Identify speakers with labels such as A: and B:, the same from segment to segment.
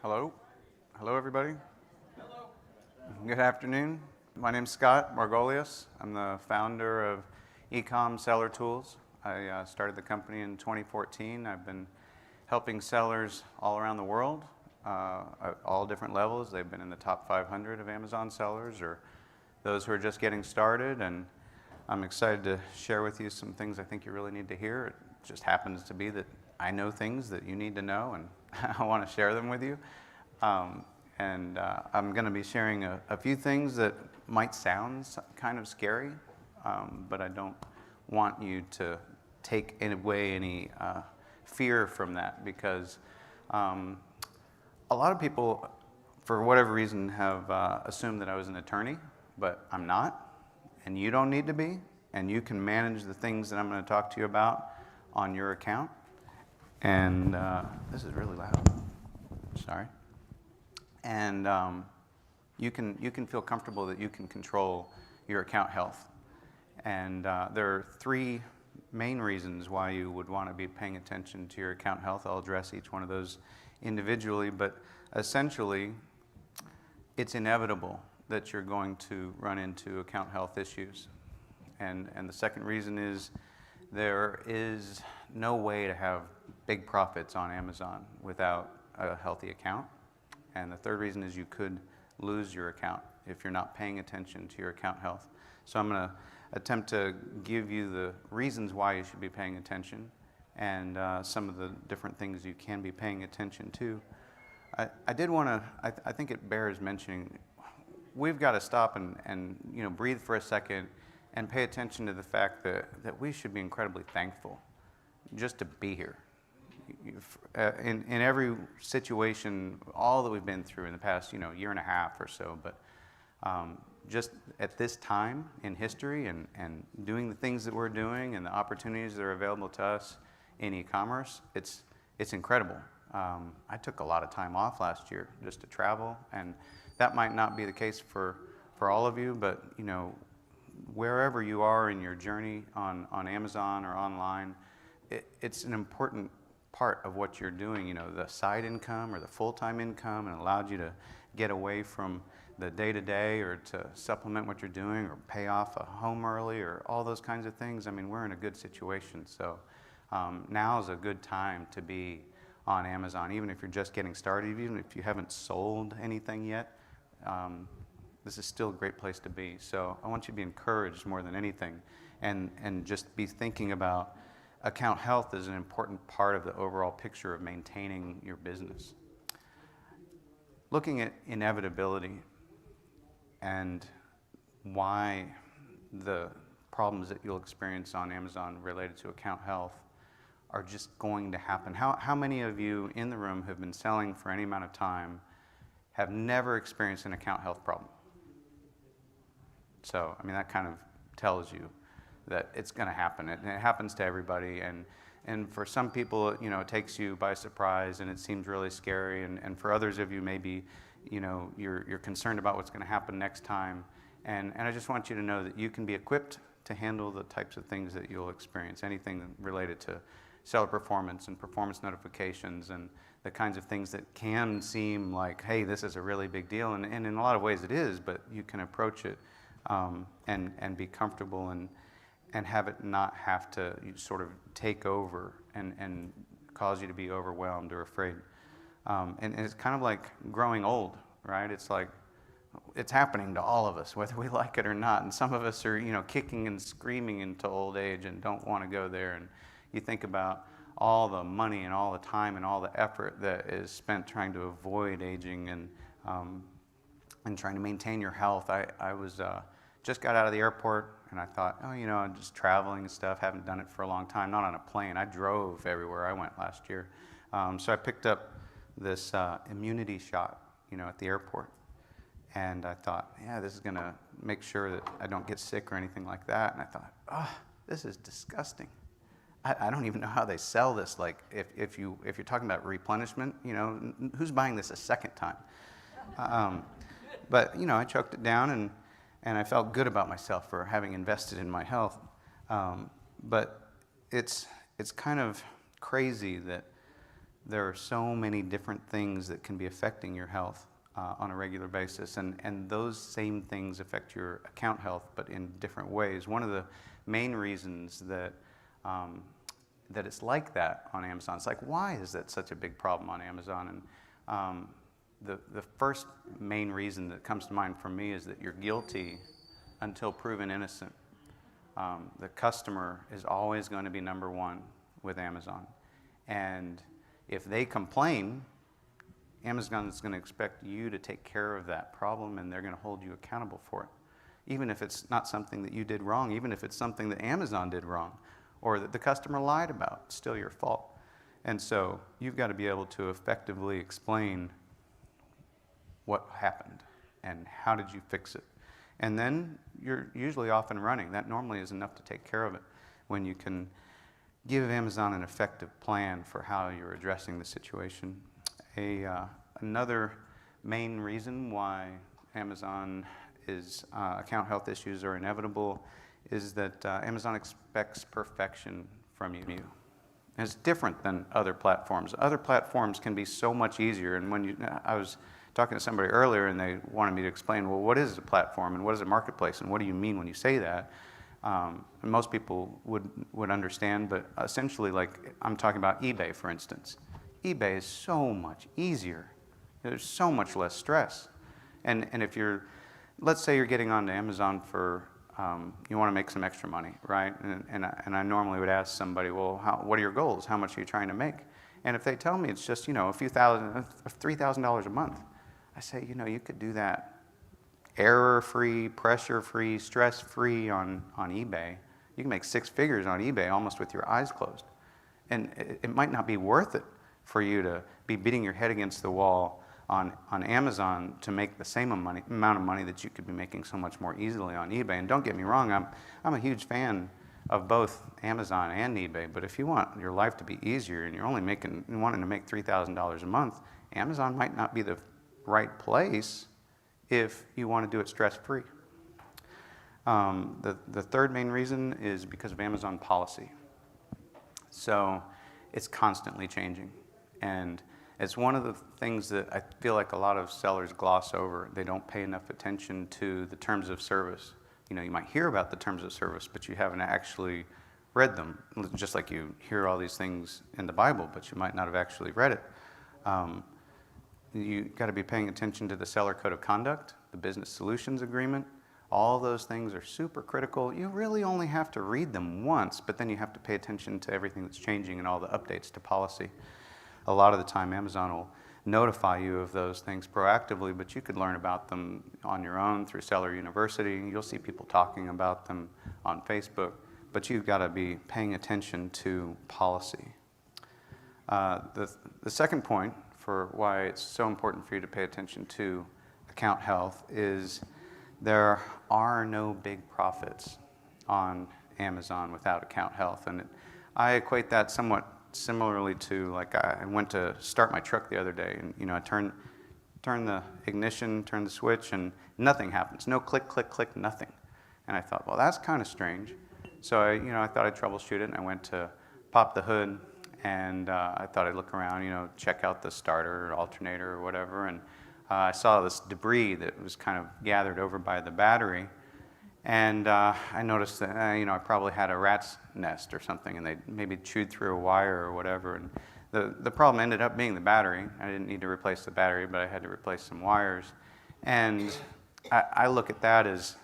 A: Hello. Hello, everybody. Hello. Good afternoon. My name's Scott Margolius. I'm the founder of Ecomsellertools. I started the company in 2014. I've been helping sellers all around the world, at all different levels. They've been in the top 500 of Amazon sellers or those who are just getting started. And I'm excited to share with you some things I think you really need to hear. It just happens to be that I know things that you need to know, and I want to share them with you. I'm going to be sharing a few things that might sound kind of scary, but I don't want you to take away any fear from that, because a lot of people, for whatever reason, have assumed that I was an attorney, but I'm not, and you don't need to be, and you can manage the things that I'm going to talk to you about on your account. And this is really loud. Sorry. And you can feel comfortable that you can control your account health. And there are three main reasons why you would want to be paying attention to your account health. I'll address each one of those individually, but essentially, it's inevitable that you're going to run into account health issues. And the second reason is there is no way to have big profits on Amazon without a healthy account. And the third reason is you could lose your account if you're not paying attention to your account health. So I'm going to attempt to give you the reasons why you should be paying attention and some of the different things you can be paying attention to. I did want to, I think it bears mentioning, we've got to stop and breathe for a second and pay attention to the fact that we should be incredibly thankful just to be here. In every situation, all that we've been through in the past, year and a half or so, but just at this time in history and doing the things that we're doing and the opportunities that are available to us in e-commerce, it's incredible. I took a lot of time off last year just to travel, and that might not be the case for all of you, but wherever you are in your journey on Amazon or online, it's an important part of what you're doing, the side income or the full-time income, and allowed you to get away from the day-to-day or to supplement what you're doing or pay off a home early or all those kinds of things. I mean, we're in a good situation. So now is a good time to be on Amazon, even if you're just getting started, even if you haven't sold anything yet. This is still a great place to be. So I want you to be encouraged more than anything, and just be thinking about account health is an important part of the overall picture of maintaining your business. Looking at inevitability and why the problems that you'll experience on Amazon related to account health are just going to happen. How many of you in the room have been selling for any amount of time have never experienced an account health problem? So, that kind of tells you that it's going to happen. It happens to everybody, and for some people, it takes you by surprise, and it seems really scary, and for others of you, maybe, you're concerned about what's going to happen next time, and I just want you to know that you can be equipped to handle the types of things that you'll experience, anything related to seller performance and performance notifications and the kinds of things that can seem like, hey, this is a really big deal, and in a lot of ways it is, but you can approach it and be comfortable and have it not have to sort of take over and cause you to be overwhelmed or afraid. And it's kind of like growing old, right? It's like, it's happening to all of us, whether we like it or not. And some of us are, kicking and screaming into old age and don't want to go there. And you think about all the money and all the time and all the effort that is spent trying to avoid aging and trying to maintain your health. I was just got out of the airport, and I thought, I'm just traveling and stuff. Haven't done it for a long time. Not on a plane. I drove everywhere I went last year. So I picked up this immunity shot, at the airport. And I thought, this is going to make sure that I don't get sick or anything like that. And I thought, this is disgusting. I don't even know how they sell this. Like, if you're talking about replenishment, who's buying this a second time? But I choked it down, and I felt good about myself for having invested in my health. But it's kind of crazy that there are so many different things that can be affecting your health on a regular basis, and those same things affect your account health, but in different ways. One of the main reasons that it's like that on Amazon, it's like, why is that such a big problem on Amazon? And the first main reason that comes to mind for me is that you're guilty until proven innocent. The customer is always going to be number one with Amazon, and if they complain, Amazon is going to expect you to take care of that problem, and they're going to hold you accountable for it. Even if it's not something that you did wrong, even if it's something that Amazon did wrong, or that the customer lied about, it's still your fault. And so you've got to be able to effectively explain what happened and how did you fix it. And then you're usually off and running. That normally is enough to take care of it when you can give Amazon an effective plan for how you're addressing the situation. Another main reason why Amazon account health issues are inevitable is that Amazon expects perfection from you. And it's different than other platforms. Other platforms can be so much easier. And I was talking to somebody earlier, and they wanted me to explain, well, what is a platform and what is a marketplace, and what do you mean when you say that? And most people would understand, but essentially, like, I'm talking about eBay, for instance. eBay is so much easier. There's so much less stress. And if let's say you're getting onto Amazon for, you want to make some extra money, right? And I normally would ask somebody, well, what are your goals? How much are you trying to make? And if they tell me it's just, a few thousand, $3,000 a month, I say, you could do that error-free, pressure-free, stress-free on eBay. You can make six figures on eBay almost with your eyes closed. And it might not be worth it for you to be beating your head against the wall on Amazon to make the same amount of money that you could be making so much more easily on eBay. And don't get me wrong, I'm a huge fan of both Amazon and eBay, but if you want your life to be easier and you're only wanting to make $3,000 a month, Amazon might not be the right place if you want to do it stress-free. The third main reason is because of Amazon policy. So it's constantly changing. And it's one of the things that I feel like a lot of sellers gloss over. They don't pay enough attention to the terms of service. You might hear about the terms of service, but you haven't actually read them. Just like you hear all these things in the Bible, but you might not have actually read it. You got to be paying attention to the Seller Code of Conduct, the Business Solutions Agreement. All those things are super critical. You really only have to read them once, but then you have to pay attention to everything that's changing and all the updates to policy. A lot of the time, Amazon will notify you of those things proactively, but you could learn about them on your own through Seller University. You'll see people talking about them on Facebook, but you've got to be paying attention to policy. The second point for why it's so important for you to pay attention to account health is there are no big profits on Amazon without account health. And I equate that somewhat similarly to, like, I went to start my truck the other day, and I turn the ignition, turn the switch, and nothing happens. No click, click, click, nothing. And I thought, well, that's kind of strange. So I thought I'd troubleshoot it, and I went to pop the hood, and I thought I'd look around, check out the starter or alternator or whatever, and I saw this debris that was kind of gathered over by the battery, and I noticed that I probably had a rat's nest or something, and they maybe chewed through a wire or whatever. And the problem ended up being the battery. I didn't need to replace the battery, but I had to replace some wires. And I look at that as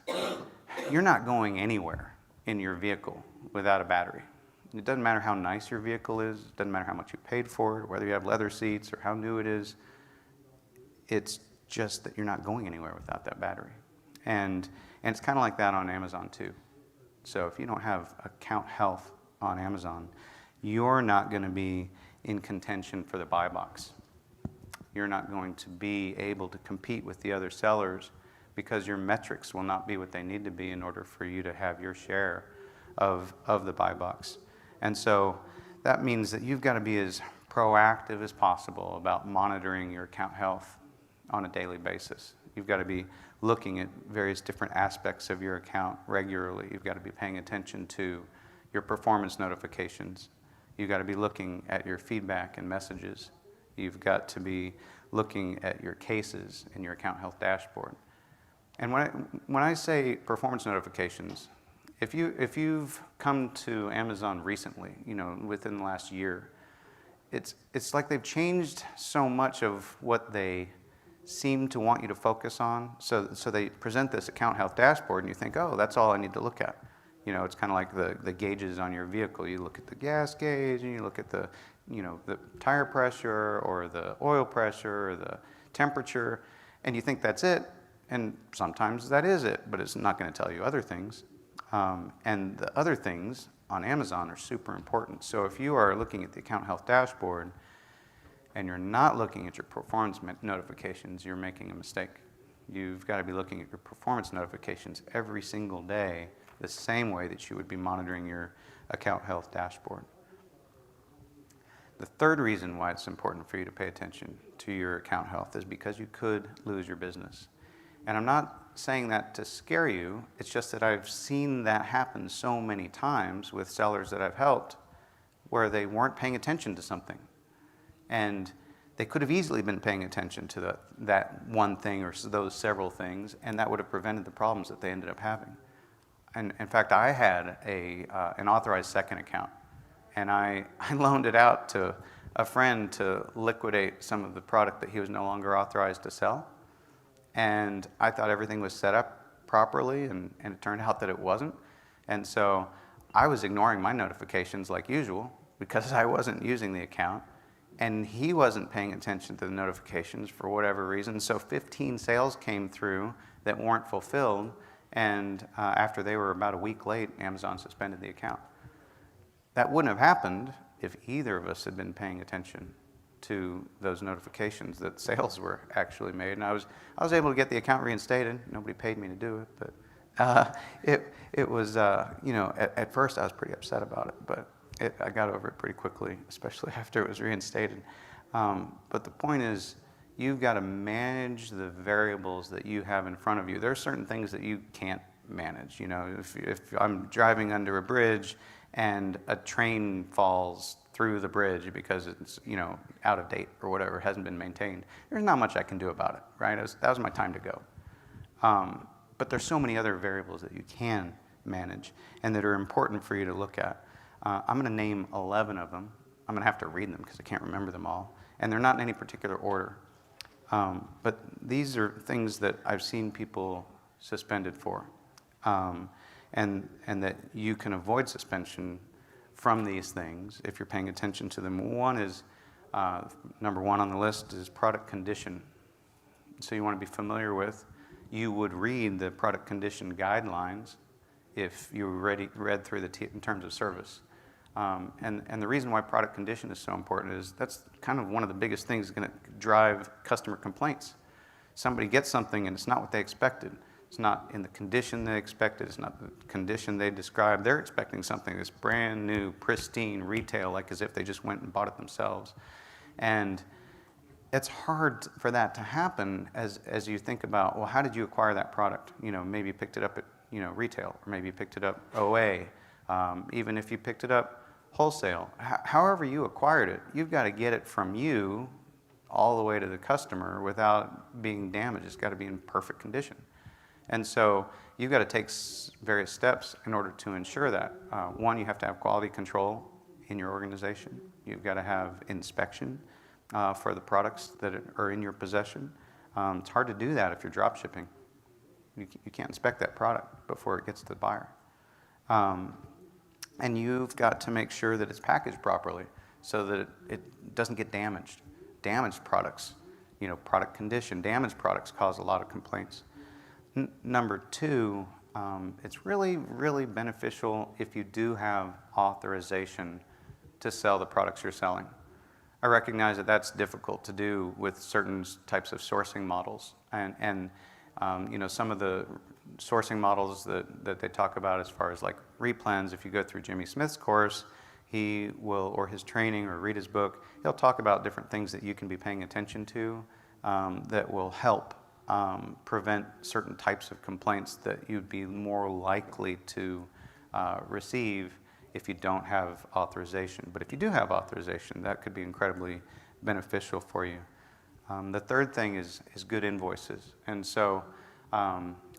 A: you're not going anywhere in your vehicle without a battery. It doesn't matter how nice your vehicle is. It doesn't matter how much you paid for it, whether you have leather seats or how new it is. It's just that you're not going anywhere without that battery. And it's kind of like that on Amazon too. So if you don't have account health on Amazon, you're not going to be in contention for the buy box. You're not going to be able to compete with the other sellers because your metrics will not be what they need to be in order for you to have your share of the buy box. And so that means that you've got to be as proactive as possible about monitoring your account health on a daily basis. You've got to be looking at various different aspects of your account regularly. You've got to be paying attention to your performance notifications. You've got to be looking at your feedback and messages. You've got to be looking at your cases in your account health dashboard. And when I say performance notifications, if you've come to Amazon recently, within the last year, it's like they've changed so much of what they seem to want you to focus on. So they present this account health dashboard, and you think, oh, that's all I need to look at. It's kind of like the gauges on your vehicle. You look at the gas gauge, and you look at the tire pressure, or the oil pressure, or the temperature, and you think that's it. And sometimes that is it, but it's not going to tell you other things. And the other things on Amazon are super important. So if you are looking at the account health dashboard and you're not looking at your performance notifications, you're making a mistake. You've got to be looking at your performance notifications every single day, the same way that you would be monitoring your account health dashboard. The third reason why it's important for you to pay attention to your account health is because you could lose your business. And I'm not saying that to scare you, it's just that I've seen that happen so many times with sellers that I've helped where they weren't paying attention to something. And they could have easily been paying attention to that one thing or those several things, and that would have prevented the problems that they ended up having. And in fact, I had an authorized second account, and I loaned it out to a friend to liquidate some of the product that he was no longer authorized to sell. And I thought everything was set up properly, and it turned out that it wasn't. And so I was ignoring my notifications like usual because I wasn't using the account, and he wasn't paying attention to the notifications for whatever reason. So 15 sales came through that weren't fulfilled, and after they were about a week late, Amazon suspended the account. That wouldn't have happened if either of us had been paying attention to those notifications that sales were actually made. And I was able to get the account reinstated. Nobody paid me to do it, but it was at first I was pretty upset about it, but I got over it pretty quickly, especially after it was reinstated. But the point is, you've got to manage the variables that you have in front of you. There are certain things that you can't manage. If I'm driving under a bridge and a train falls through the bridge because it's out of date or whatever, hasn't been maintained, there's not much I can do about it, right? That was my time to go. But there's so many other variables that you can manage and that are important for you to look at. I'm going to name 11 of them. I'm going to have to read them because I can't remember them all, and they're not in any particular order. But these are things that I've seen people suspended for, and that you can avoid suspension from these things if you're paying attention to them. One is, number one on the list is product condition. So you want to be familiar with, you would read the product condition guidelines if you read through the terms of service. And the reason why product condition is so important is that's kind of one of the biggest things that's going to drive customer complaints. Somebody gets something and it's not what they expected. It's not in the condition they expected. It's not the condition they described. They're expecting something that's brand new, pristine, retail, like as if they just went and bought it themselves. And it's hard for that to happen as you think about, well, how did you acquire that product? Maybe you picked it up at retail, or maybe you picked it up OA. Even if you picked it up wholesale, however you acquired it, you've got to get it from you all the way to the customer without being damaged. It's got to be in perfect condition. And so you've got to take various steps in order to ensure that. One, you have to have quality control in your organization. You've got to have inspection for the products that are in your possession. It's hard to do that if you're drop shipping. You can't inspect that product before it gets to the buyer. And you've got to make sure that it's packaged properly so that it doesn't get damaged. Damaged products, product condition, damaged products cause a lot of complaints. Number two, it's really, really beneficial if you do have authorization to sell the products you're selling. I recognize that that's difficult to do with certain types of sourcing models. And some of the sourcing models that they talk about as far as like replens, if you go through Jimmy Smith's course, he will, or his training, or read his book, he'll talk about different things that you can be paying attention to that will help prevent certain types of complaints that you'd be more likely to receive if you don't have authorization. But if you do have authorization, that could be incredibly beneficial for you. The third thing is good invoices. And so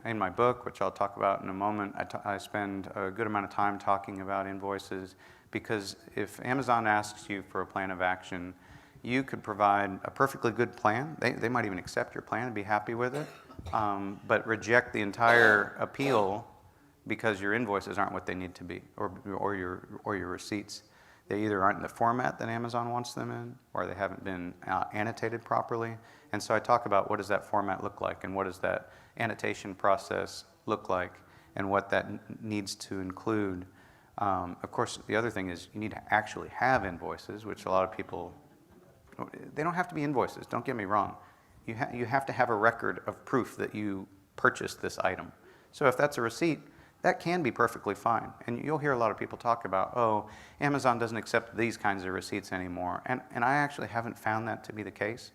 A: in my book, which I'll talk about in a moment, I spend a good amount of time talking about invoices, because if Amazon asks you for a plan of action, you could provide a perfectly good plan. They might even accept your plan and be happy with it, but reject the entire appeal because your invoices aren't what they need to be, or your receipts. They either aren't in the format that Amazon wants them in, or they haven't been annotated properly. And so I talk about what does that format look like, and what does that annotation process look like, and what that needs to include. Of course, the other thing is you need to actually have invoices, which a lot of people, they don't have to be invoices, don't get me wrong. You have to have a record of proof that you purchased this item. So if that's a receipt, that can be perfectly fine. And you'll hear a lot of people talk about, oh, Amazon doesn't accept these kinds of receipts anymore. And I actually haven't found that to be the case.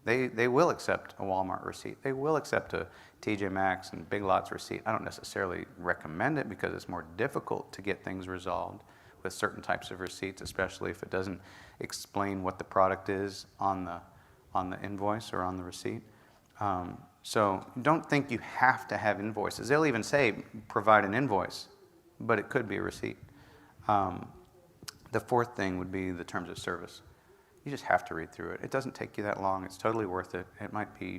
A: They will accept a Walmart receipt. They will accept a TJ Maxx and Big Lots receipt. I don't necessarily recommend it because it's more difficult to get things resolved with certain types of receipts, especially if it doesn't explain what the product is on the invoice or on the receipt. So don't think you have to have invoices. They'll even say provide an invoice, but it could be a receipt. The fourth thing would be the terms of service. You just have to read through it. It doesn't take you that long. It's totally worth it.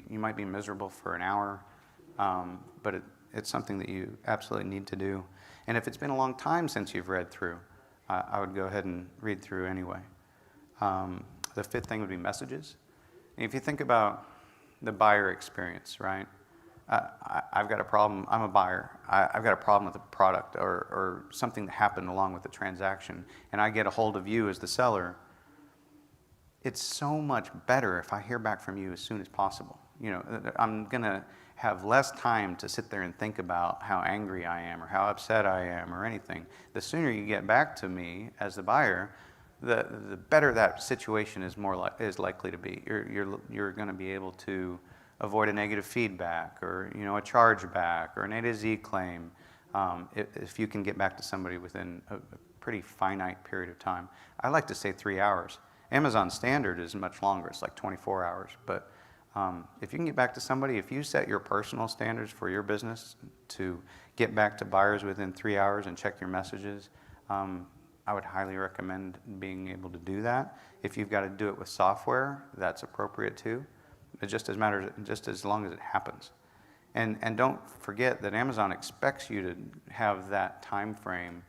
A: You might be miserable for an hour, but it's something that you absolutely need to do. And if it's been a long time since you've read through, I would go ahead and read through anyway. The fifth thing would be messages. And if you think about the buyer experience, right? I've got a problem. I'm a buyer. I've got a problem with a product or something that happened along with the transaction, and I get a hold of you as the seller. It's so much better if I hear back from you as soon as possible. You know, I'm gonna have less time to sit there and think about how angry I am or how upset I am or anything. The sooner you get back to me as the buyer, the better that situation is likely to be. You're going to be able to avoid a negative feedback or a chargeback or an A to Z claim if you can get back to somebody within a pretty finite period of time. I like to say 3 hours. Amazon standard is much longer. It's like 24 hours. But if you can get back to somebody, if you set your personal standards for your business to get back to buyers within 3 hours and check your messages, I would highly recommend being able to do that. If you've got to do it with software, that's appropriate too. It just as long as it happens. And don't forget that Amazon expects you to have that time frame,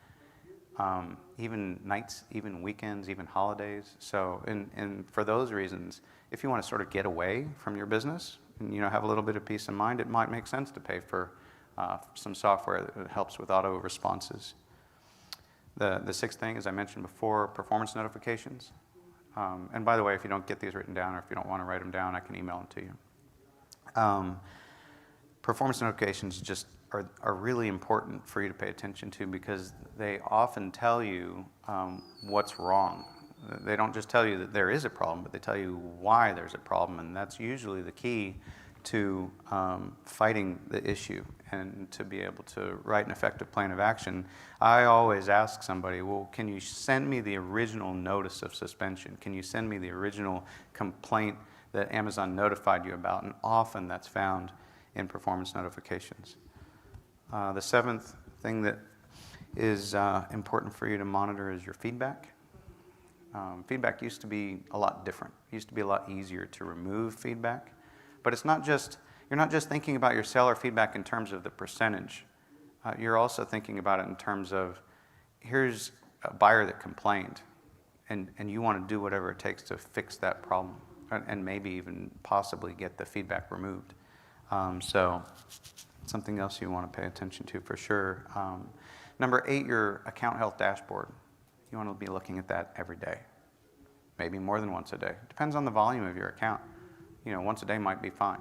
A: even nights, even weekends, even holidays. So, and for those reasons, if you want to sort of get away from your business and have a little bit of peace of mind, it might make sense to pay for some software that helps with auto responses. The sixth thing, as I mentioned before, performance notifications. And by the way, if you don't get these written down or if you don't want to write them down, I can email them to you. Performance notifications just are really important for you to pay attention to because they often tell you what's wrong. They don't just tell you that there is a problem, but they tell you why there's a problem, and that's usually the key to fighting the issue and to be able to write an effective plan of action. I always ask somebody, well, can you send me the original notice of suspension? Can you send me the original complaint that Amazon notified you about? And often that's found in performance notifications. The seventh thing that is important for you to monitor is your feedback. Feedback used to be a lot different. It used to be a lot easier to remove feedback. But it's not just, you're not just thinking about your seller feedback in terms of the percentage. You're also thinking about it in terms of, here's a buyer that complained, and you want to do whatever it takes to fix that problem, and maybe even possibly get the feedback removed. So something else you want to pay attention to for sure. Number 8, your account health dashboard. You want to be looking at that every day, maybe more than once a day. Depends on the volume of your account. Once a day might be fine.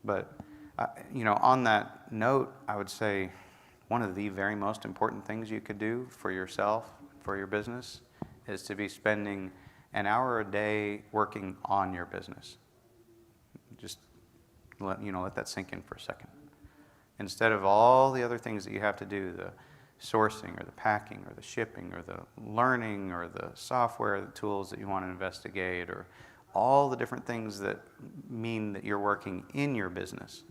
A: But, on that note, I would say one of the very most important things you could do for yourself, for your business, is to be spending an hour a day working on your business. Just let that sink in for a second. Instead of all the other things that you have to do, sourcing or the packing or the shipping or the learning or the software, the tools that you want to investigate, or all the different things that mean that you're working in your business.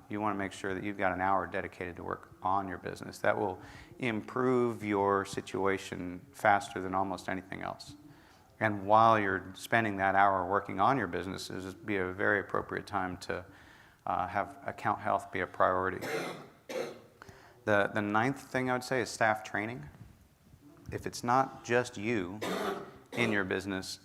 A: You want to make sure that you've got an hour dedicated to work on your business. That will improve your situation faster than almost anything else. And while you're spending that hour working on your business, it would be a very appropriate time to have account health be a priority. The ninth thing I would say is staff training. If it's not just you in your business,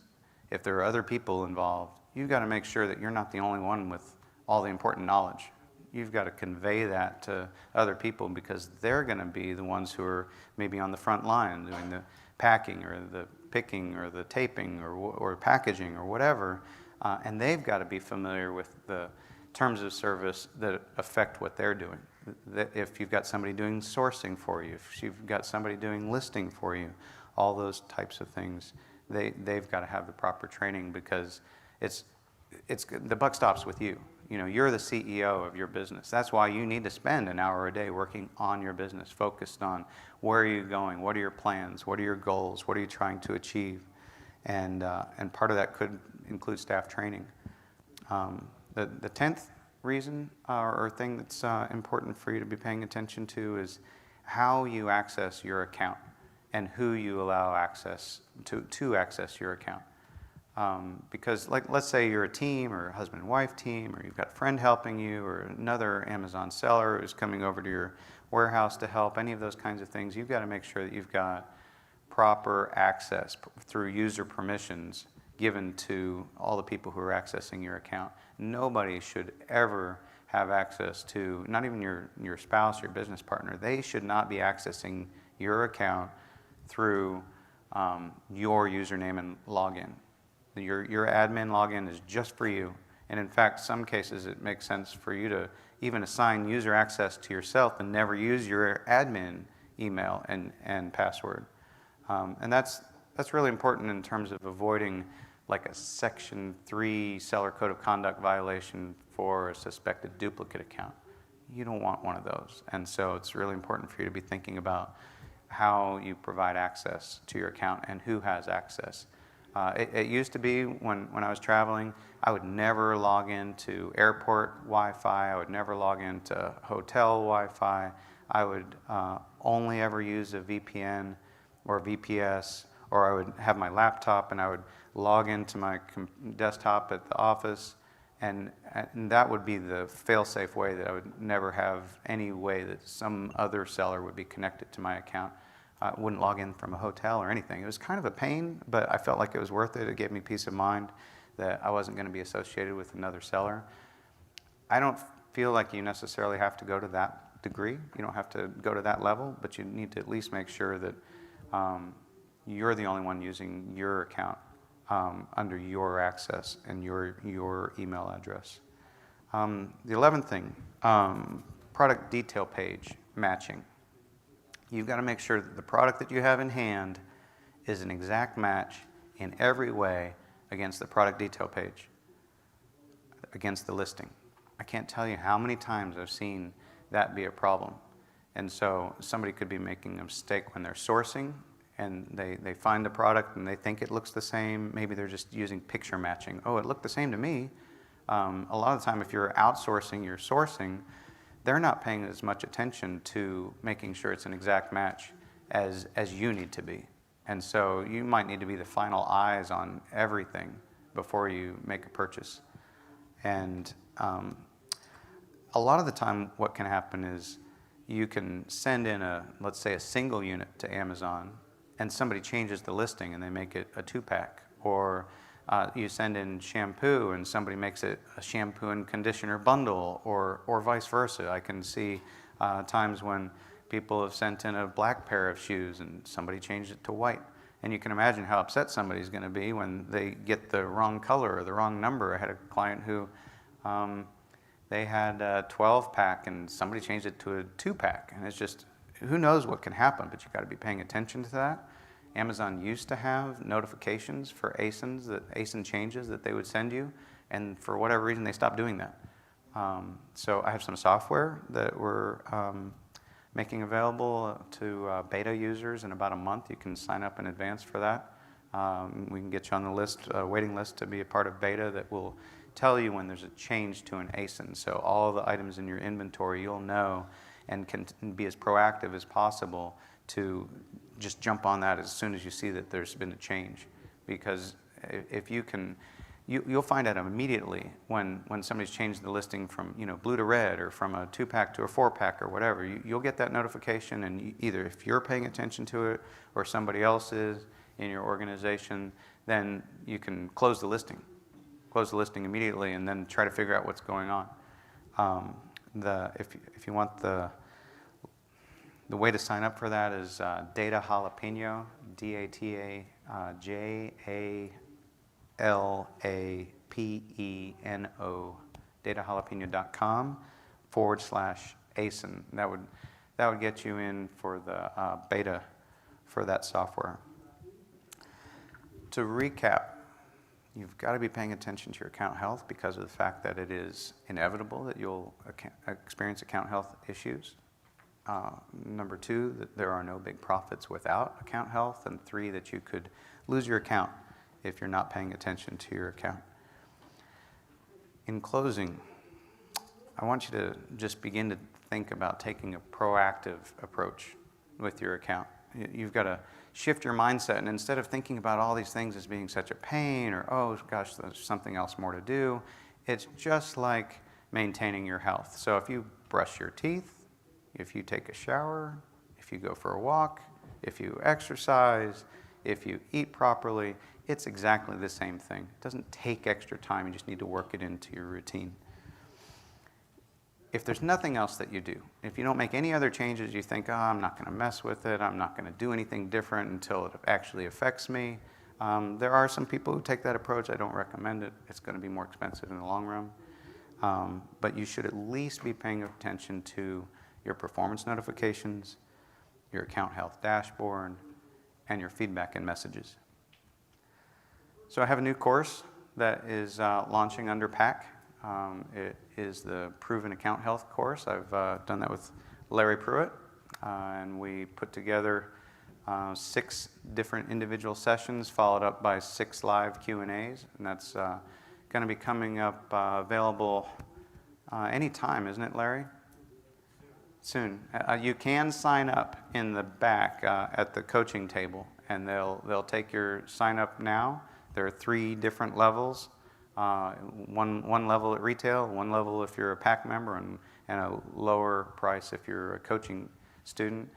A: if there are other people involved, you've got to make sure that you're not the only one with all the important knowledge. You've got to convey that to other people, because they're going to be the ones who are maybe on the front line doing the packing or the picking or the taping or packaging or whatever, and they've got to be familiar with the terms of service that affect what they're doing. If you've got somebody doing sourcing for you, if you've got somebody doing listing for you, all those types of things, they've got to have the proper training, because it's the buck stops with you. You know, you're the CEO of your business. That's why you need to spend an hour a day working on your business, focused on where are you going, what are your plans, what are your goals, what are you trying to achieve, and part of that could include staff training. The 10th reason or thing that's important for you to be paying attention to is how you access your account and who you allow access to access your account. Because let's say you're a team or a husband and wife team, or you've got a friend helping you, or another Amazon seller who's coming over to your warehouse to help, any of those kinds of things, you've got to make sure that you've got proper access through user permissions given to all the people who are accessing your account. Nobody should ever have access to, not even your spouse, your business partner, they should not be accessing your account through your username and login. Your admin login is just for you. And in fact, some cases it makes sense for you to even assign user access to yourself and never use your admin email and password. And that's really important in terms of avoiding like a Section 3 Seller Code of Conduct violation for a suspected duplicate account. You don't want one of those. And so it's really important for you to be thinking about how you provide access to your account and who has access. It used to be when I was traveling, I would never log into airport Wi-Fi. I would never log into hotel Wi-Fi. I would only ever use a VPN or VPS, or I would have my laptop and I would log into my desktop at the office, and that would be the fail-safe way, that I would never have any way that some other seller would be connected to my account. I wouldn't log in from a hotel or anything. It was kind of a pain, but I felt like it was worth it. It gave me peace of mind that I wasn't going to be associated with another seller. I don't feel like you necessarily have to go to that degree. You don't have to go to that level, but you need to at least make sure that you're the only one using your account under your access and your email address. The 11th thing, product detail page matching. You've got to make sure that the product that you have in hand is an exact match in every way against the product detail page, against the listing. I can't tell you how many times I've seen that be a problem. And so somebody could be making a mistake when they're sourcing, and they find the product and they think it looks the same. Maybe they're just using picture matching. Oh, it looked the same to me. A lot of the time, if you're outsourcing your sourcing, they're not paying as much attention to making sure it's an exact match as you need to be. And so you might need to be the final eyes on everything before you make a purchase. And a lot of the time what can happen is you can send in let's say a single unit to Amazon, and somebody changes the listing and they make it a 2-pack. Or you send in shampoo and somebody makes it a shampoo and conditioner bundle, or vice versa. I can see times when people have sent in a black pair of shoes and somebody changed it to white. And you can imagine how upset somebody's going to be when they get the wrong color or the wrong number. I had a client who they had a 12-pack and somebody changed it to a 2-pack. And it's just, who knows what can happen, but you've got to be paying attention to that. Amazon used to have notifications for ASIN changes that they would send you, and for whatever reason they stopped doing that. So I have some software that we're making available to beta users in about a month. You can sign up in advance for that. We can get you on the list, waiting list to be a part of beta that will tell you when there's a change to an ASIN. So all the items in your inventory you'll know and can be as proactive as possible to just jump on that as soon as you see that there's been a change. Because if you can, you'll find out immediately when somebody's changed the listing from blue to red or from a 2-pack to a 4-pack or whatever. You'll get that notification, and either if you're paying attention to it or somebody else is in your organization, then you can close the listing immediately and then try to figure out what's going on. If you want the way to sign up for that is Data Jalapeno, DATAJALAPENO, datajalapeno.com/ASIN. That would get you in for the beta for that software. To recap, you've got to be paying attention to your account health because of the fact that it is inevitable that you'll experience account health issues. Number 2, that there are no big profits without account health. And 3, that you could lose your account if you're not paying attention to your account. In closing, I want you to just begin to think about taking a proactive approach with your account. You've got to shift your mindset, and instead of thinking about all these things as being such a pain or, oh gosh, there's something else more to do, it's just like maintaining your health. So if you brush your teeth, if you take a shower, if you go for a walk, if you exercise, if you eat properly, it's exactly the same thing. It doesn't take extra time, you just need to work it into your routine. If there's nothing else that you do, if you don't make any other changes, you think, oh, I'm not going to mess with it, I'm not going to do anything different until it actually affects me. There are some people who take that approach. I don't recommend it. It's going to be more expensive in the long run. But you should at least be paying attention to your performance notifications, your account health dashboard, and your feedback and messages. So I have a new course that is launching under PAC. It is the Proven Account Health course. I've done that with Larry Pruitt, and we put together 6 different individual sessions followed up by 6 live Q&As, and that's going to be coming up available anytime, isn't it, Larry? Soon. You can sign up in the back at the coaching table, and they'll take your sign up now. There are 3 different levels. One level at retail, 1 level if you're a PAC member, and a lower price if you're a coaching student.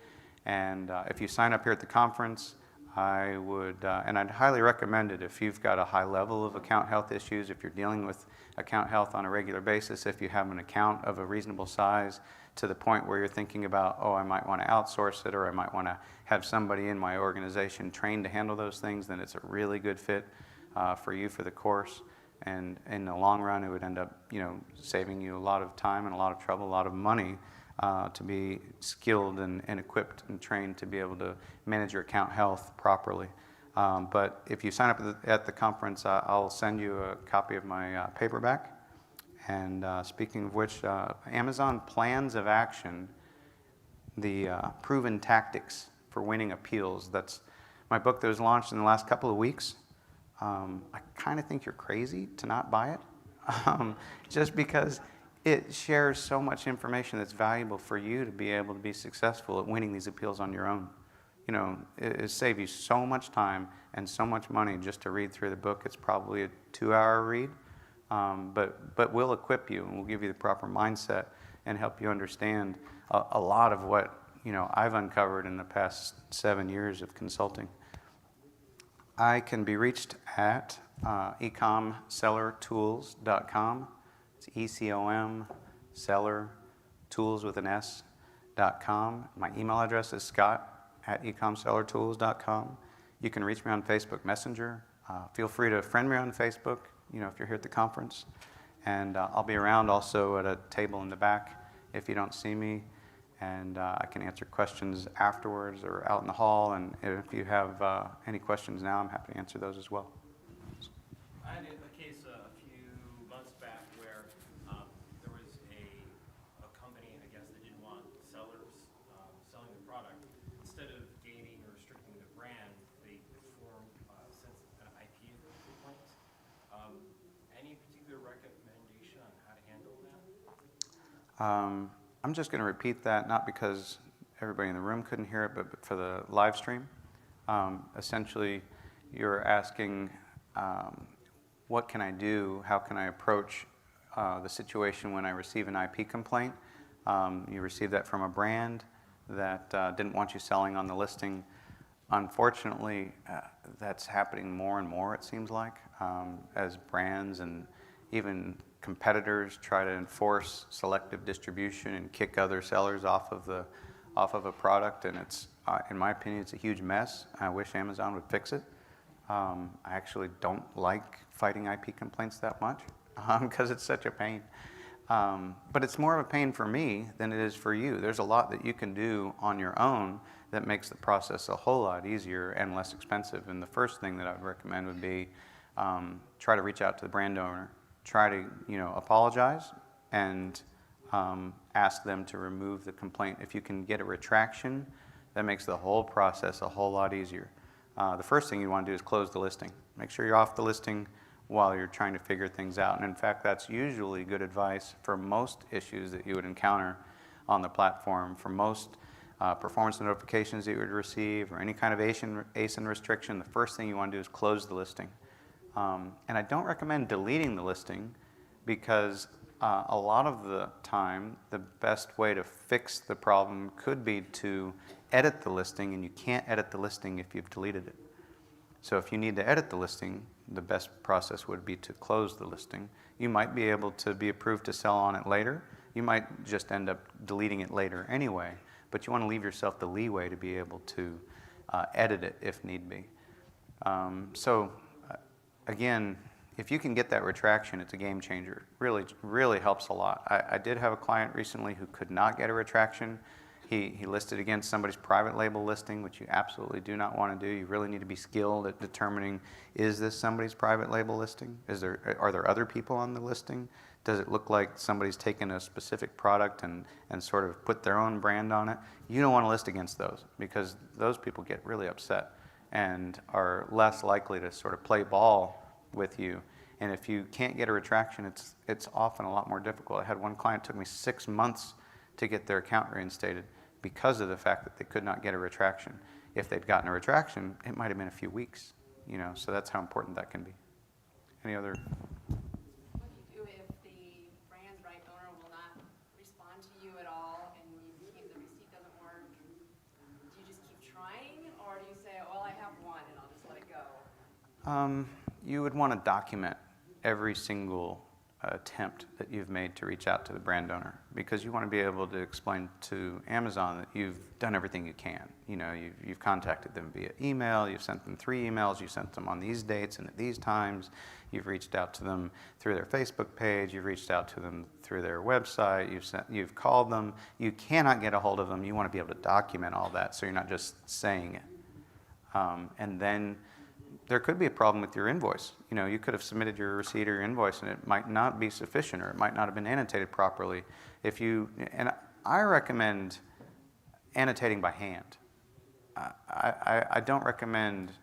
A: And if you sign up here at the conference, I would, and I'd highly recommend it if you've got a high level of account health issues, if you're dealing with account health on a regular basis, if you have an account of a reasonable size to the point where you're thinking about, oh, I might want to outsource it, or I might want to have somebody in my organization trained to handle those things, then it's a really good fit for you for the course. And in the long run, it would end up, saving you a lot of time and a lot of trouble, a lot of money to be skilled and equipped and trained to be able to manage your account health properly. But if you sign up at the conference, I'll send you a copy of my paperback. And speaking of which, Amazon Plans of Action, the Proven Tactics for Winning Appeals. That's my book that was launched in the last couple of weeks. I kind of think you're crazy to not buy it, just because it shares so much information that's valuable for you to be able to be successful at winning these appeals on your own. It saves you so much time and so much money just to read through the book. It's probably a 2-hour read, but we'll equip you and we'll give you the proper mindset and help you understand a lot of what I've uncovered in the past 7 years of consulting. I can be reached at Ecomsellertools.com. It's ECOM, seller, tools with an S.com. My email address is scott@ecomsellertools.com. You can reach me on Facebook Messenger. Feel free to friend me on Facebook, if you're here at the conference. And I'll be around also at a table in the back if you don't see me. And I can answer questions afterwards or out in the hall. And if you have any questions now, I'm happy to answer those as well.
B: I had a case a few months back where there was a company, I guess, that didn't want sellers
A: I'm just going to repeat that, not because everybody in the room couldn't hear it, but for the live stream. Essentially, you're asking, what can I do? How can I approach the situation when I receive an IP complaint? You receive that from a brand that didn't want you selling on the listing. Unfortunately, that's happening more and more, it seems like, as brands and even competitors try to enforce selective distribution and kick other sellers off of a product. And it's, in my opinion, it's a huge mess. I wish Amazon would fix it. I actually don't like fighting IP complaints that much because it's such a pain. But it's more of a pain for me than it is for you. There's a lot that you can do on your own that makes the process a whole lot easier and less expensive. And the first thing that I would recommend would be try to reach out to the brand owner, try to apologize, and ask them to remove the complaint. If you can get a retraction, that makes the whole process a whole lot easier. The first thing you want to do is close the listing. Make sure you're off the listing while you're trying to figure things out. And in fact, that's usually good advice for most issues that you would encounter on the platform. For most performance notifications that you would receive or any kind of ASIN restriction, the first thing you want to do is close the listing. And I don't recommend deleting the listing because a lot of the time, the best way to fix the problem could be to edit the listing, and you can't edit the listing if you've deleted it. So if you need to edit the listing, the best process would be to close the listing. You might be able to be approved to sell on it later. You might just end up deleting it later anyway, but you want to leave yourself the leeway to be able to edit it if need be. Again, if you can get that retraction, it's a game changer. Really helps a lot. I did have a client recently who could not get a retraction. He listed against somebody's private label listing, which you absolutely do not want to do. You really need to be skilled at determining, is this somebody's private label listing? Are there other people on the listing? Does it look like somebody's taken a specific product and sort of put their own brand on it? You don't want to list against those because those people get really upset and are less likely to sort of play ball with you. And if you can't get a retraction, it's often a lot more difficult. I had one client, took me 6 months to get their account reinstated because of the fact that they could not get a retraction. If they'd gotten a retraction, it might have been a few weeks, so that's how important that can be. Any other?
C: What do you do if the brand's right owner will not respond to you at all and the receipt doesn't work? Do you just keep trying, or do you say, well, I have one and I'll just let it go?
A: You would want to document every single attempt that you've made to reach out to the brand owner, because you want to be able to explain to Amazon that you've done everything you can. You've contacted them via email, you've sent them 3 emails, you've sent them on these dates and at these times, you've reached out to them through their Facebook page, you've reached out to them through their website, you've called them. You cannot get a hold of them. You want to be able to document all that so you're not just saying it. And then there could be a problem with your invoice. You could have submitted your receipt or your invoice and it might not be sufficient, or it might not have been annotated properly. And I recommend annotating by hand. I don't recommend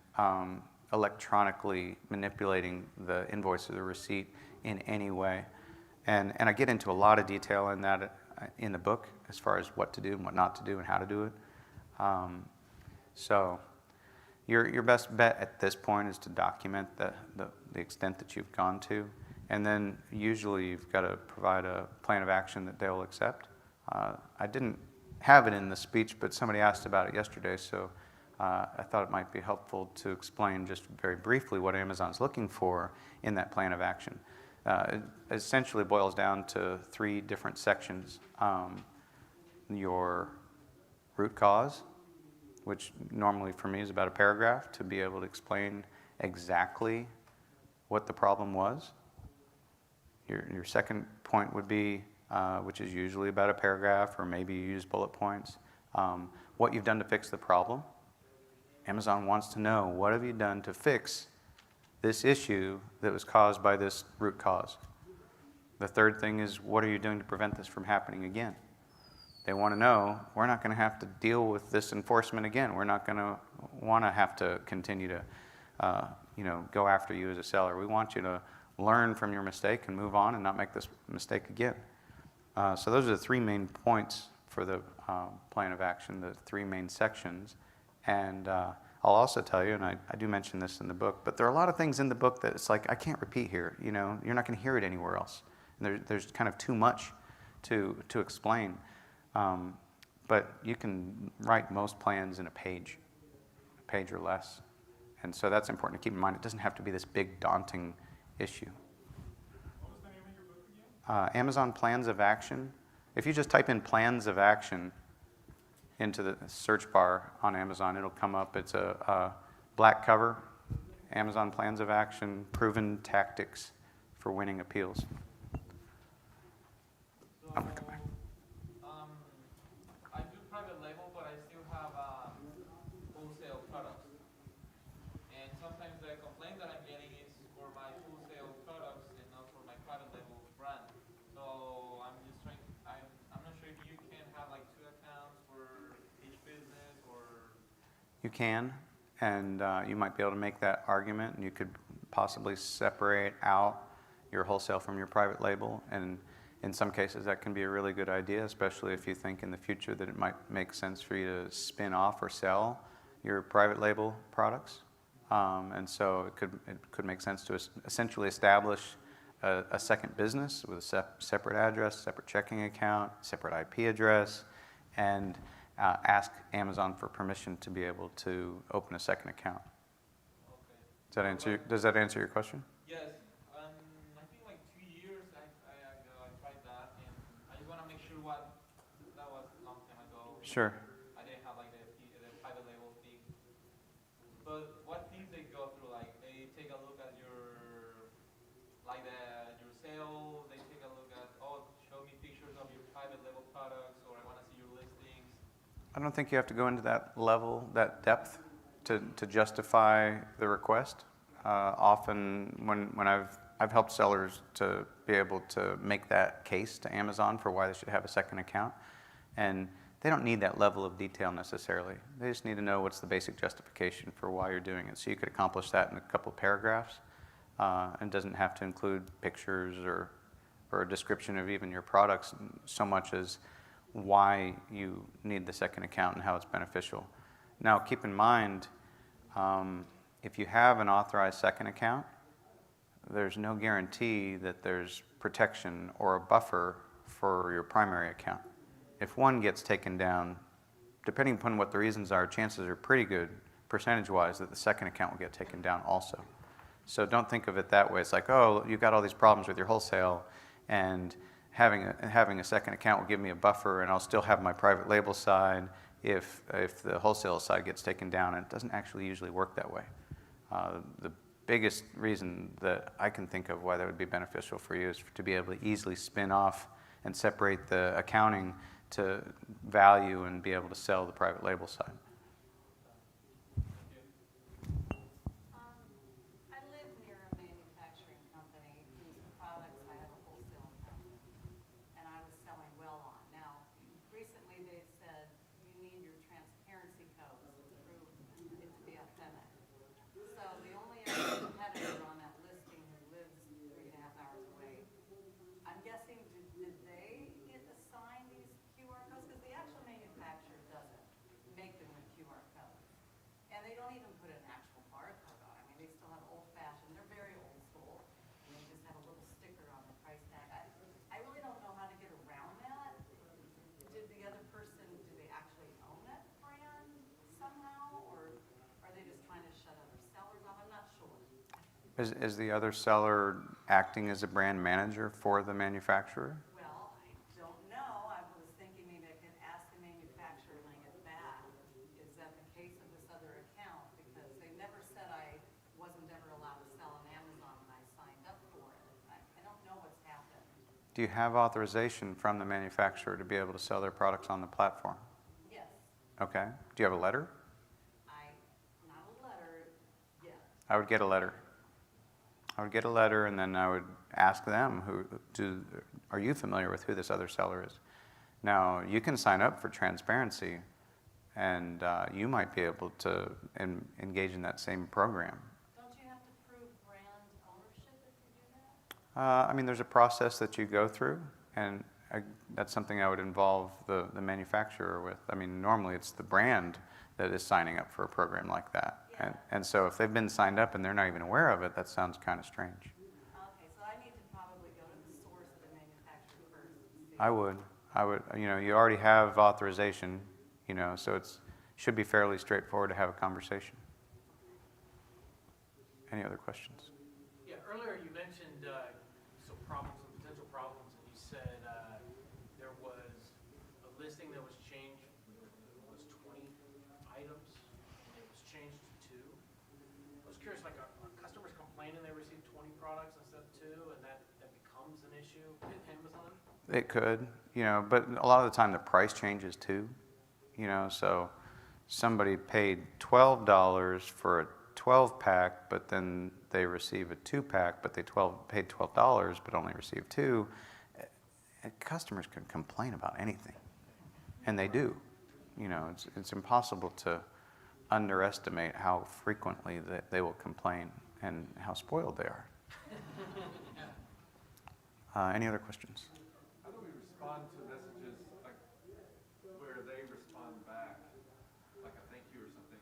A: electronically manipulating the invoice or the receipt in any way. And I get into a lot of detail in that in the book as far as what to do and what not to do and how to do it. Your best bet at this point is to document the extent that you've gone to, and then usually you've got to provide a plan of action that they'll accept. I didn't have it in the speech, but somebody asked about it yesterday, so I thought it might be helpful to explain just very briefly what Amazon's looking for in that plan of action. It essentially boils down to 3 different sections. Your root cause, which normally for me is about a paragraph, to be able to explain exactly what the problem was. Your second point would be, which is usually about a paragraph, or maybe you use bullet points, what you've done to fix the problem. Amazon wants to know, what have you done to fix this issue that was caused by this root cause? The third thing is, what are you doing to prevent this from happening again? They want to know, we're not going to have to deal with this enforcement again. We're not going to want to have to continue to go after you as a seller. We want you to learn from your mistake and move on and not make this mistake again. So those are the three main points for the plan of action, the three main sections. And I'll also tell you, and I do mention this in the book, but there are a lot of things in the book that it's like, I can't repeat here. You know, you're not going to hear it anywhere else. And there's kind of too much to explain. But you can write most plans in a page or less. And so that's important to keep in mind. It doesn't have to be this big, daunting issue.
B: What was the name of your book again?
A: Amazon Plans of Action. If you just type in Plans of Action into the search bar on Amazon, it'll come up. It's a black cover, Amazon Plans of Action, Proven Tactics for Winning Appeals.
B: So,
A: I'm gonna come back.
B: I do private label, but I still have wholesale products. And sometimes the complaint that I'm getting is for my wholesale products and not for my private label brand. So I'm just trying, I'm not sure if you can have like two accounts for each business or.
A: You can, and you might be able to make that argument, and you could possibly separate out your wholesale from your private label. And in some cases, that can be a really good idea, especially if you think in the future that it might make sense for you to spin off or sell your private label products. And so it could make sense to essentially establish a second business with a separate address, separate checking account, separate IP address, and ask Amazon for permission to be able to open a second account.
B: Okay.
A: Does that answer your question?
B: Yes. I think like 2 years I tried that, and I just want to make sure that was a long time ago.
A: Sure.
B: I didn't have like the private label thing. But what things they go through, like they take a look at your sale, they take a look at, show me pictures of your private label products, or I want to see your listings.
A: I don't think you have to go into that level, that depth, to justify the request. Often, when I've helped sellers to be able to make that case to Amazon for why they should have a second account, and they don't need that level of detail necessarily. They just need to know what's the basic justification for why you're doing it. So you could accomplish that in a couple of paragraphs, and doesn't have to include pictures or a description of even your products so much as why you need the second account and how it's beneficial. Now, keep in mind, if you have an authorized second account, there's no guarantee that there's protection or a buffer for your primary account. If one gets taken down, depending upon what the reasons are, chances are pretty good, percentage-wise, that the second account will get taken down also. So don't think of it that way. It's like, oh, you've got all these problems with your wholesale, and having a second account will give me a buffer, and I'll still have my private label side if the wholesale side gets taken down. And it doesn't actually usually work that way. The biggest reason that I can think of why that would be beneficial for you is to be able to easily spin off and separate the accounting to value and be able to sell the private label side.
D: I live near a manufacturing company whose products I have a wholesale account with, and I was selling well on. Now, recently they've said you need your transparency codes to prove it to be authentic. So the only other competitor on that listing who lives 3.5 hours away, I'm guessing, did they get assigned these QR codes? Because the actual manufacturer doesn't make them with QR codes. And they don't even put an actual barcode on it. I mean, they still have old-fashioned, they're very old school. And they just have a little sticker on the price tag. I really don't know how to get around that. Did the other person, do they actually own that brand somehow? Or are they just trying to shut other sellers off? I'm not sure.
A: Is the other seller acting as a brand manager for the manufacturer?
D: Well, I don't know. I was thinking maybe I could ask the manufacturer when I get back. Is that the case of this other account? Because they never said I wasn't ever allowed to sell on Amazon when I signed up for it. I don't know what's happened.
A: Do you have authorization from the manufacturer to be able to sell their products on the platform?
D: Yes,
A: Okay. Do you have a letter?
D: not a letter yet.
A: I would get a letter. And then I would ask them, are you familiar with who this other seller is? Now, you can sign up for transparency, and you might be able to engage in that same program.
D: Don't you have to prove brand ownership if you do that?
A: I mean, there's a process that you go through, and that's something I would involve the manufacturer with. I mean, normally it's the brand that is signing up for a program like that. And so if they've been signed up and they're not even aware of it, that sounds kind of strange.
D: Okay, so I need to probably go to the source of the manufacturer first and see.
A: I would, you already have authorization, so should be fairly straightforward to have a conversation. Any other questions?
E: Yeah, earlier you mentioned some problems, some potential problems, and you said there was a listing that was changed, it was 20 items, and it was changed to 2. I was curious, like, are customers complaining they received 20 products instead of 2, and that becomes an issue at Amazon?
A: It could, but a lot of the time the price changes too, so somebody paid $12 for a 12-pack, but then they receive a 2-pack, but they paid $12 but only received 2. Customers can complain about anything, and they do. It's impossible to underestimate how frequently they will complain and how spoiled they are. Any other questions?
F: How do we respond to messages like where they respond back, like a thank you or something?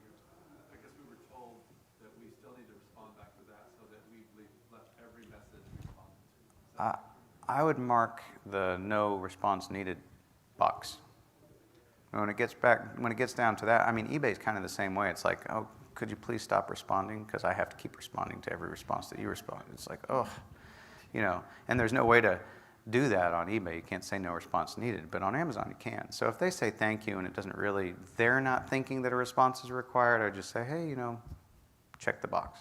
F: I guess we were told that we still need to respond back to that so that we've left every message responded to.
A: I would mark the no response needed box. When it gets down to that, I mean, eBay's kind of the same way. It's like, oh, could you please stop responding? Because I have to keep responding to every response that you respond. It's like, oh, and there's no way to do that on eBay. You can't say no response needed, but on Amazon you can. So if they say thank you and it doesn't really, they're not thinking that a response is required, I just say, hey, check the box.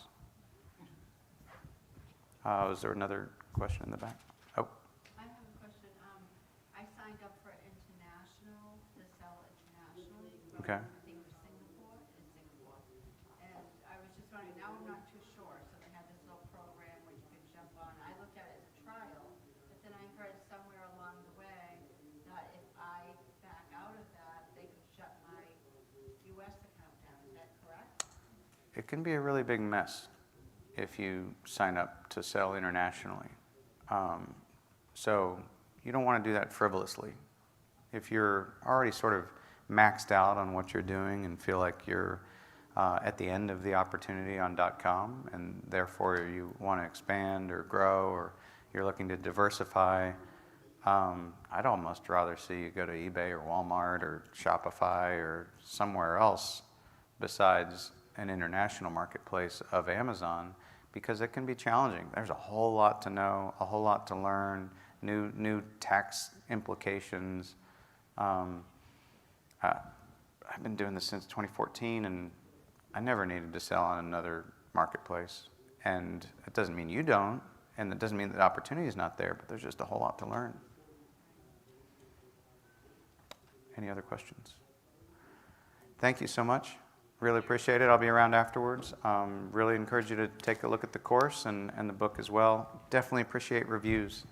A: Was there another question in the back? Oh.
G: I have a question. I signed up for international, to sell internationally.
A: Okay.
G: I think it was Singapore, And I was just wondering, now I'm not too sure, so they have this little program where you can jump on. I looked at it as a trial, but then I heard somewhere along the way that if I back out of that, they could shut my US account down. Is that correct?
A: It can be a really big mess if you sign up to sell internationally. So you don't want to do that frivolously. If you're already sort of maxed out on what you're doing and feel like you're at the end of the opportunity on .com, and therefore you want to expand or grow, or you're looking to diversify, I'd almost rather see you go to eBay or Walmart or Shopify or somewhere else besides an international marketplace of Amazon, because it can be challenging. There's a whole lot to know, a whole lot to learn, new tax implications. I've been doing this since 2014, and I never needed to sell on another marketplace. And it doesn't mean you don't, and it doesn't mean that the opportunity is not there, but there's just a whole lot to learn. Any other questions? Thank you so much. Really appreciate it. I'll be around afterwards. Really encourage you to take a look at the course and the book as well. Definitely appreciate reviews.